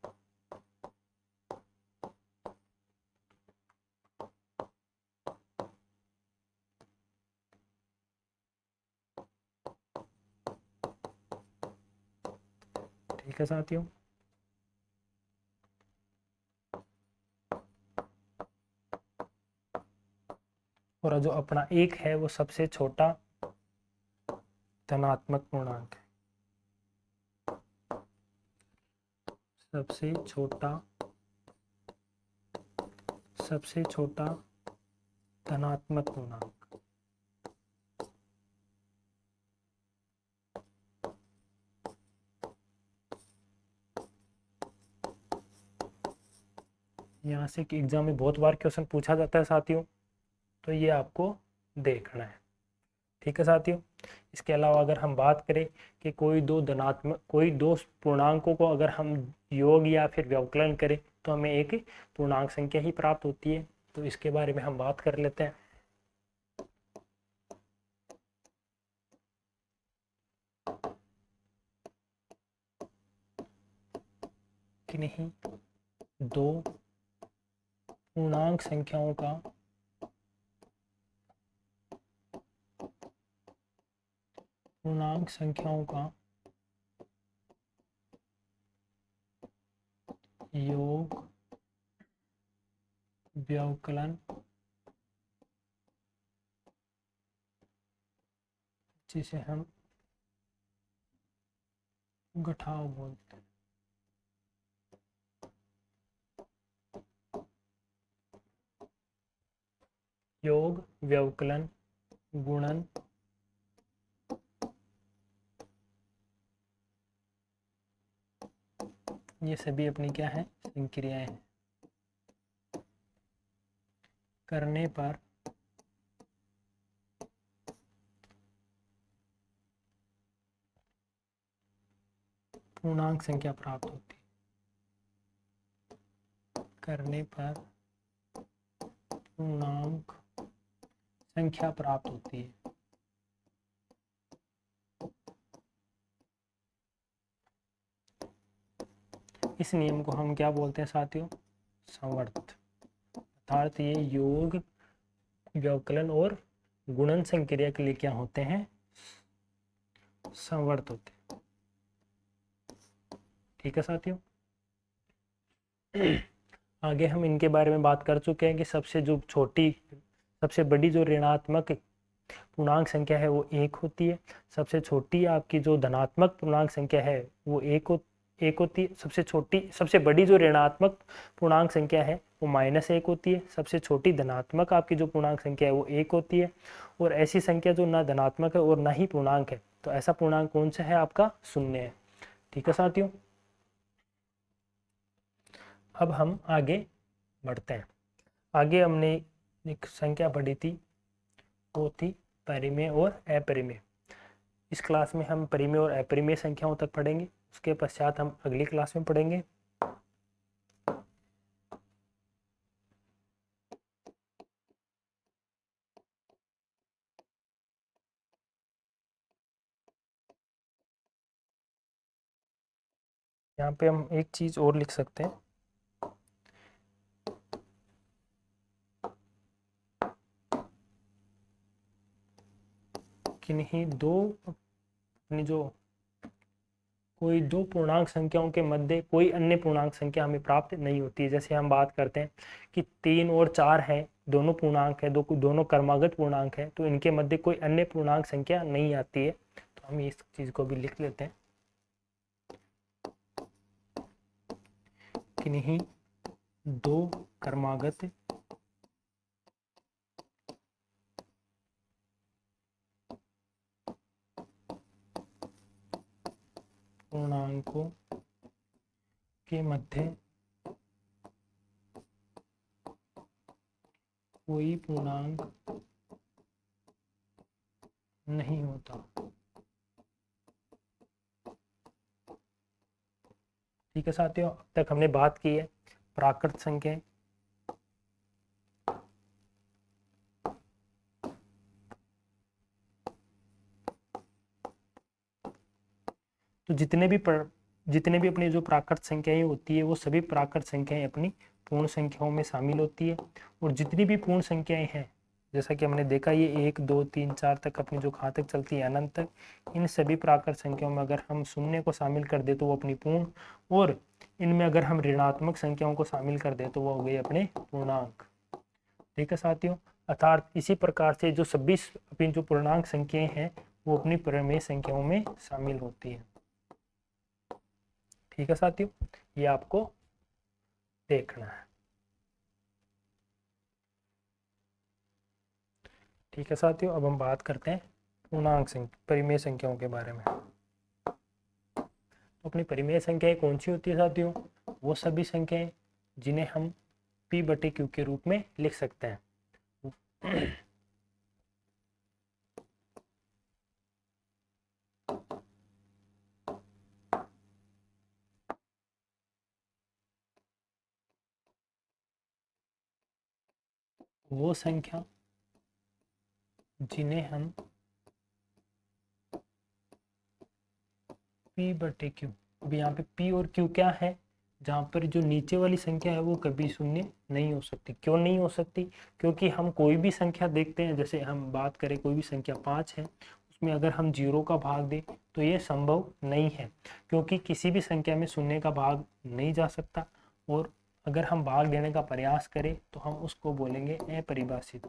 [SPEAKER 1] ठीक है साथियों। और जो अपना एक है वो सबसे छोटा धनात्मक पूर्णांक है। सबसे छोटा धनात्मक पूर्णांक। यहाँ से कि एग्जाम में बहुत बार क्वेश्चन पूछा जाता है साथियों, तो ये आपको देखना है। ठीक है साथियों। इसके अलावा अगर हम बात करें कि कोई दो पूर्णांकों को अगर हम योग या फिर व्यवकलन करें तो हमें एक पूर्णांक संख्या ही प्राप्त होती है। तो इसके बारे में हम बात कर लेते हैं। किन्हीं दो पूर्णांक संख्याओं का योग व्यवकलन जिसे हम घटाव बोलते हैं। योग व्यवकलन गुणन ये सभी अपनी क्या है, संक्रियाएं हैं। करने पर पूर्णांक संख्या प्राप्त होती है। करने पर पूर्णांक संख्या प्राप्त होती है। इस नियम को हम क्या बोलते हैं साथियों, संवर्त। अर्थात ये योग व्यवकलन और गुणन संक्रिया के लिए क्या होते हैं, संवर्त होते हैं। ठीक है साथियों। आगे हम इनके बारे में बात कर चुके हैं कि सबसे बड़ी जो ऋणात्मक पूर्णांक संख्या है वो 1 होती है। सबसे छोटी आपकी जो धनात्मक पूर्णांक संख्या है वो एक होती है। सबसे बड़ी जो ऋणात्मक पूर्णांक संख्या है वो -1 होती है। सबसे छोटी धनात्मक आपकी जो पूर्णांक संख्या है वो 1 होती है। और ऐसी संख्या जो ना धनात्मक है और ना ही पूर्णांक है, तो ऐसा पूर्णांक कौन सा है, आपका 0 है। ठीक है साथियों। अब हम आगे बढ़ते हैं। आगे हमने एक संख्या पढ़ी थी, वो थी परिमेय और अपरिमेय। इस क्लास में हम परिमेय और अपरिमेय संख्याओं तक पढ़ेंगे। उसके पश्चात हम अगली क्लास में पढ़ेंगे यहाँ पे हम एक चीज और लिख सकते हैं किन्हीं दो अपनी जो कोई दो पूर्णांक संख्याओं के मध्य कोई अन्य पूर्णांक संख्या हमें प्राप्त नहीं होती है। जैसे हम बात करते हैं कि 3 और 4 है, दोनों पूर्णांक है, दोनों क्रमागत पूर्णांक है, तो इनके मध्य कोई अन्य पूर्णांक संख्या नहीं आती है। तो हम इस चीज को भी लिख लेते हैं, किन्हीं दो क्रमागत पूर्णांकों के मध्य कोई पूर्णांक नहीं होता। ठीक है साथियों। अब तक हमने बात की है प्राकृत संख्या, तो जितने भी अपनी जो प्राकृत संख्याएं होती है वो सभी प्राकृत संख्याएं अपनी पूर्ण संख्याओं में शामिल होती है। और जितनी भी पूर्ण संख्याएं हैं, जैसा कि हमने देखा ये 1 2 3 4 तक अपनी जो कहाँ तक चलती है अनंत तक, इन सभी प्राकृत संख्याओं में अगर हम शून्य को शामिल कर दे तो वो अपनी पूर्ण, और इनमें अगर हम ऋणात्मक संख्याओं को शामिल कर दे तो वो हो गई अपने पूर्णांक। ठीक है साथियों। अर्थात इसी प्रकार से जो सभी अपनी जो पूर्णांक संख्याएं हैं वो अपनी परिमेय संख्याओं में शामिल होती है। ठीक है साथियों, ये आपको देखना है। ठीक है साथियों, अब हम बात करते हैं पूर्णांक संख्या परिमेय संख्याओं के बारे में। तो अपनी परिमेय संख्याएं कौन सी होती है साथियों, वो सभी संख्याएं जिन्हें हम P/Q के रूप में लिख सकते हैं। वो संख्या जिन्हें हम P बटे Q, अब यहाँ पे P और Q क्या है, जहाँ पर जो नीचे वाली संख्या है वो कभी शून्य नहीं हो सकती। क्यों नहीं हो सकती? क्योंकि हम कोई भी संख्या देखते हैं, जैसे हम बात करें कोई भी संख्या 5 है, उसमें अगर हम 0 का भाग दें तो ये संभव नहीं है, क्योंकि किसी भी संख्या में शून्य का भाग नहीं जा सकता। और अगर हम भाग देने का प्रयास करें तो हम उसको बोलेंगे अपरिभाषित,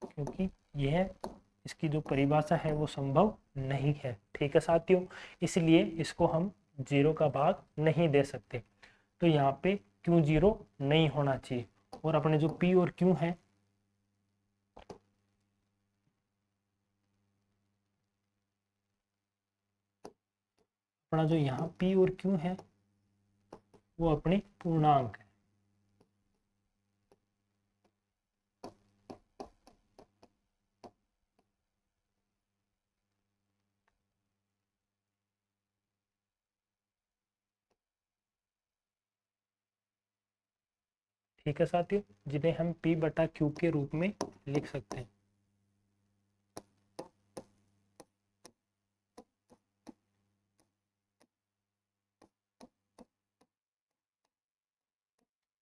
[SPEAKER 1] क्योंकि यह इसकी जो परिभाषा है वो संभव नहीं है। ठीक है साथियों, इसलिए इसको हम 0 का भाग नहीं दे सकते। तो यहाँ पे क्यों 0 नहीं होना चाहिए। और अपने जो P और Q है, अपना जो यहाँ P और Q है वो अपने पूर्णांक है। ठीक है साथियों, जिन्हें हम P बटा Q के रूप में लिख सकते हैं।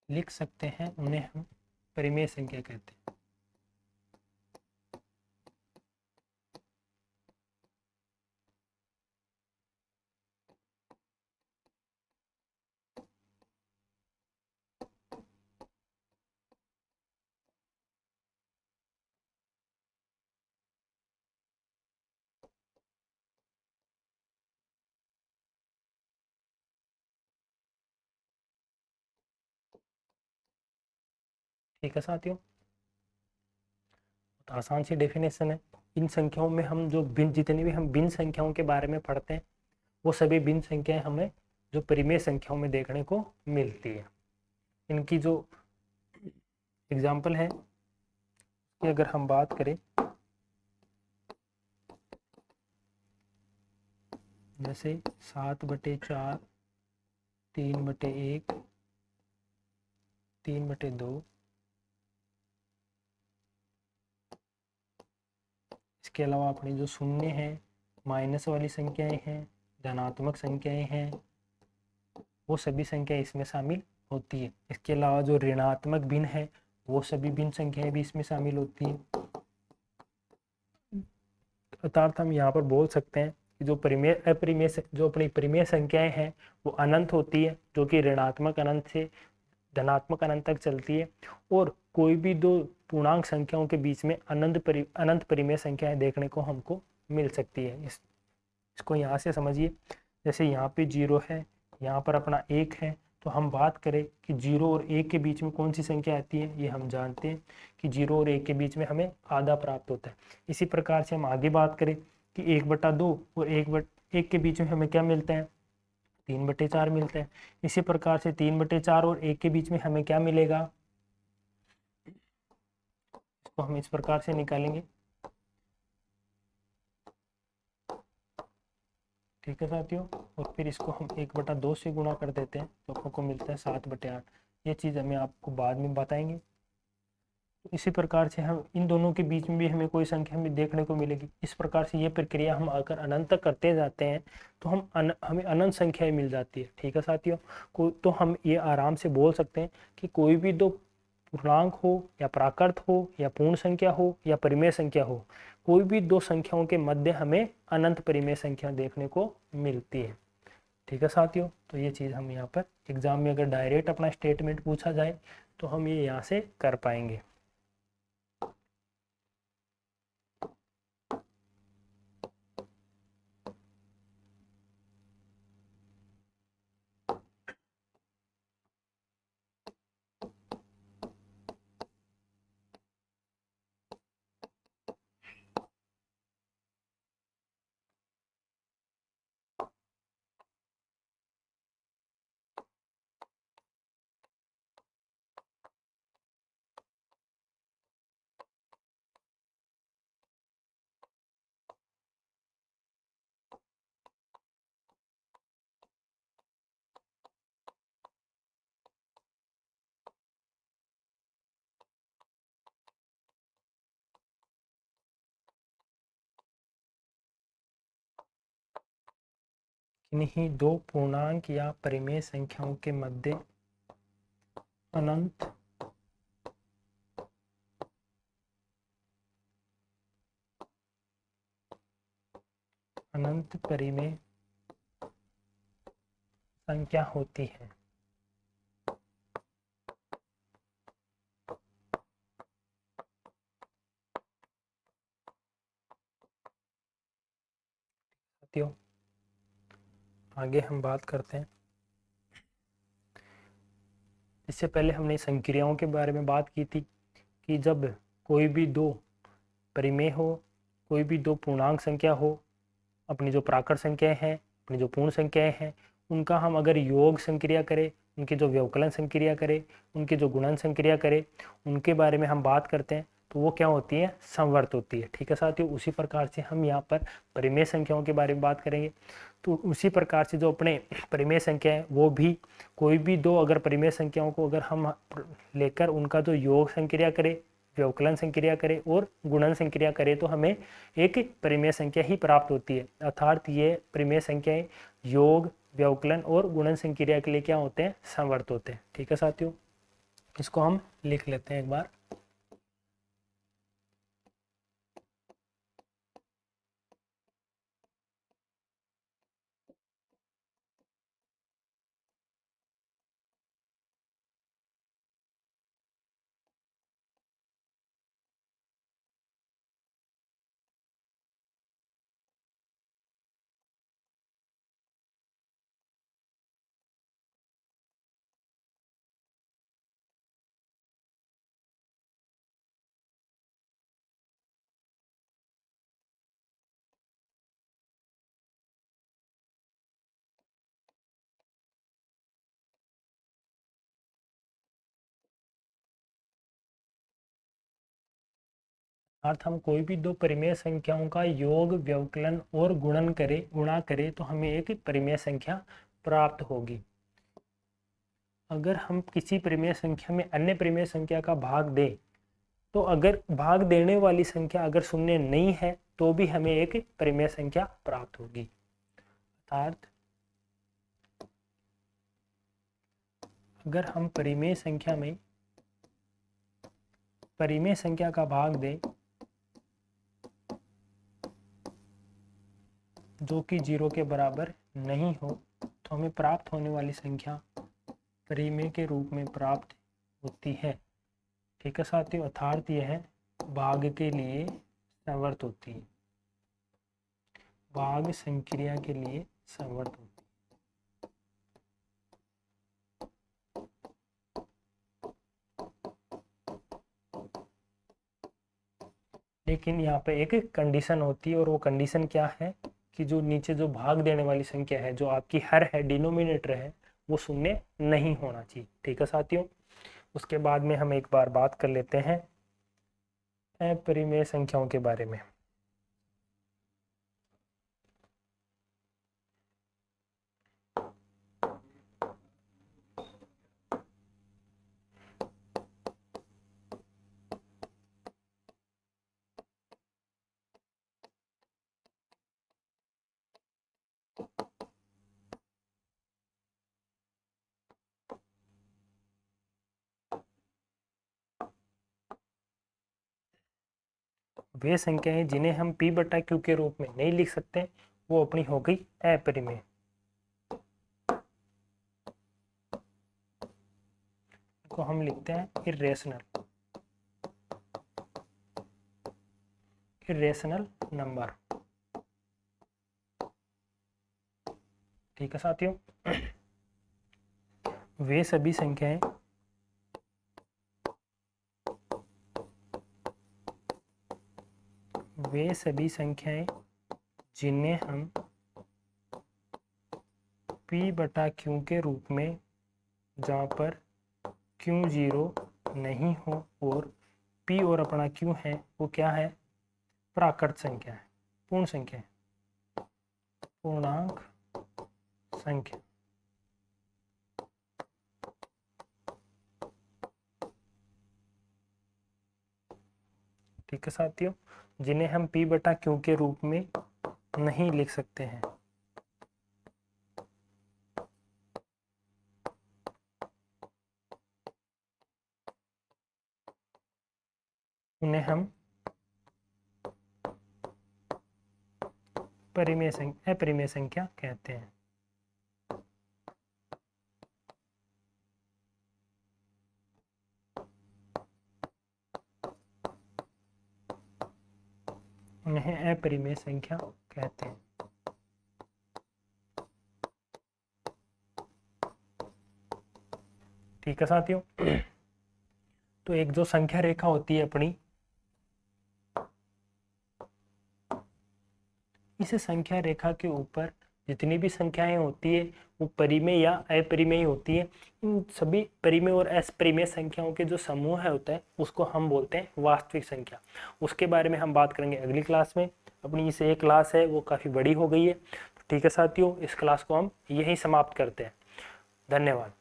[SPEAKER 1] लिख सकते हैं, उन्हें हम परिमेय संख्या कहते हैं। ठीक है साथियों, तो आसान सी डेफिनेशन है। इन संख्याओं में हम जो भिन्न, जितनी भी हम भिन्न संख्याओं के बारे में पढ़ते हैं, वो सभी भिन्न संख्याएं हमें जो परिमेय संख्याओं में देखने को मिलती है। इनकी जो एग्जाम्पल है कि अगर हम बात करें, जैसे 7/4, 3/1, 3/2, इसके अलावा अपनी जो शून्य है, माइनस वाली संख्याएं हैं, धनात्मक संख्याएं हैं, वो सभी संख्याएं इसमें शामिल होती है। इसके अलावा जो ऋणात्मक भिन्न है, वो सभी भिन्न संख्याएं भी इसमें शामिल होती है। अर्थात हम यहाँ पर बोल सकते हैं कि जो परिमेय अपरिमेय जो अपनी परिमेय संख्याएं हैं वो अनंत होती है, जो कि ऋणात्मक अनंत से धनात्मक अनंत तक चलती है। और कोई भी दो पूर्णांक संख्याओं के बीच में अनंत परिमेय संख्याएं देखने को हमको मिल सकती है। इसको यहाँ से समझिए, जैसे यहाँ पे 0 है, यहाँ पर अपना 1 है, तो हम बात करें कि 0 और 1 के बीच में कौन सी संख्या आती है, ये हम जानते हैं कि 0 और 1 के बीच में हमें आधा प्राप्त होता है। इसी प्रकार से हम आगे बात करें कि 1/2 और 1 के बीच में हमें क्या मिलता है, 3/4 मिलता है। इसी प्रकार से 3/4 और 1 के बीच में हमें क्या मिलेगा, इसको हम इस प्रकार से निकालेंगे। ठीक है साथियों, और फिर इसको हम 1/2 से गुणा कर देते हैं तो आपको मिलता है 7/8। ये चीज़ हमें आपको बाद में बताएंगे। इसी प्रकार से हम इन दोनों के बीच में भी हमें कोई संख्या हमें देखने को मिलेगी। इस प्रकार से ये प्रक्रिया हम अगर अनंत तक करते जाते हैं तो हमें अनंत संख्याएं मिल जाती है। ठीक है साथियों, तो हम ये आराम से बोल सकते हैं कि कोई भी दो पूर्णांक हो या प्राकृत हो या पूर्ण संख्या हो या परिमेय संख्या हो, कोई भी दो संख्याओं के मध्य हमें अनंत परिमेय संख्या देखने को मिलती है। ठीक है साथियों, तो ये चीज़ हम यहाँ पर एग्जाम में अगर डायरेक्ट अपना स्टेटमेंट पूछा जाए तो हम ये यहाँ से कर पाएंगे। किन्हीं दो पूर्णांक या परिमेय संख्याओं के मध्य अनंत परिमेय संख्या होती है। साथियों, आगे हम बात करते हैं। इससे पहले हमने संक्रियाओं के बारे में बात की थी कि जब कोई भी दो परिमेय हो, कोई भी दो पूर्णांक संख्या हो, अपनी जो प्राकृत संख्याएं हैं, अपनी जो पूर्ण संख्याएं हैं, उनका हम अगर योग संक्रिया करें, उनकी जो व्यवकलन संक्रिया करें, उनकी जो गुणन संक्रिया करें, उनके बारे में हम बात करते हैं तो वो क्या होती है? संवर्त होती है। ठीक है साथियों, उसी प्रकार से हम यहाँ पर परिमेय संख्याओं के बारे में बात करेंगे। तो उसी प्रकार से जो अपने परिमेय संख्या है वो भी कोई भी दो अगर परिमेय संख्याओं को अगर हम लेकर उनका जो योग संक्रिया करें, व्यवकलन संक्रिया करें और गुणन संक्रिया करें तो हमें एक परिमेय संख्या ही प्राप्त होती है। अर्थात ये परिमेय संख्याएं योग, व्यवकलन और गुणन संक्रिया के लिए क्या होते हैं? समवर्त होते हैं। ठीक है साथियों, इसको हम लिख लेते हैं एक बार। अर्थात हम कोई भी दो परिमेय संख्याओं का योग, व्यवकलन और गुणा करें तो हमें एक परिमेय संख्या प्राप्त होगी। अगर हम किसी परिमेय संख्या में अन्य परिमेय संख्या का भाग दें तो अगर भाग देने वाली संख्या अगर शून्य नहीं है तो भी हमें एक परिमेय संख्या प्राप्त होगी। अर्थात अगर हम परिमेय संख्या का भाग दें जो कि 0 के बराबर नहीं हो तो हमें प्राप्त होने वाली संख्या परिमेय के रूप में प्राप्त होती है। ठीक है साथियों, अर्थात यह भाग के लिए संवर्त होती है, भाग संक्रिया के लिए संवर्त होती है। लेकिन यहाँ पे एक कंडीशन होती है और वो कंडीशन क्या है कि जो नीचे जो भाग देने वाली संख्या है, जो आपकी हर है, डिनोमिनेटर है, वो शून्य नहीं होना चाहिए। ठीक है साथियों, उसके बाद में हम एक बार बात कर लेते हैं अपरिमेय संख्याओं के बारे में। वे संख्याएं जिन्हें हम p बटा q के रूप में नहीं लिख सकते वो अपनी हो गई अपरिमेय। को हम लिखते हैं इरेशनल नंबर। ठीक है साथियों, वे सभी संख्याएं जिन्हें हम p बटा q के रूप में, जहाँ पर q 0 नहीं हो और p और अपना q है वो क्या है? प्राकृत संख्या है, पूर्ण संख्या है, पूर्णांक संख्या। ठीक है साथियों, जिन्हें हम p बटा q के रूप में नहीं लिख सकते हैं। उन्हें हम अपरिमेय संख्या कहते हैं। उन्हें अपरिमेय संख्या कहते हैं। ठीक है साथियों, तो एक जो संख्या रेखा होती है अपनी, इस संख्या रेखा के ऊपर जितनी भी संख्याएं होती है वो परिमेय या अपरिमेय होती है। इन सभी परिमेय और अपरिमेय संख्याओं के जो समूह है होता है उसको हम बोलते हैं वास्तविक संख्या। उसके बारे में हम बात करेंगे अगली क्लास में। अपनी इस एक क्लास है वो काफ़ी बड़ी हो गई है। ठीक है साथियों, इस क्लास को हम यहीं समाप्त करते हैं। धन्यवाद।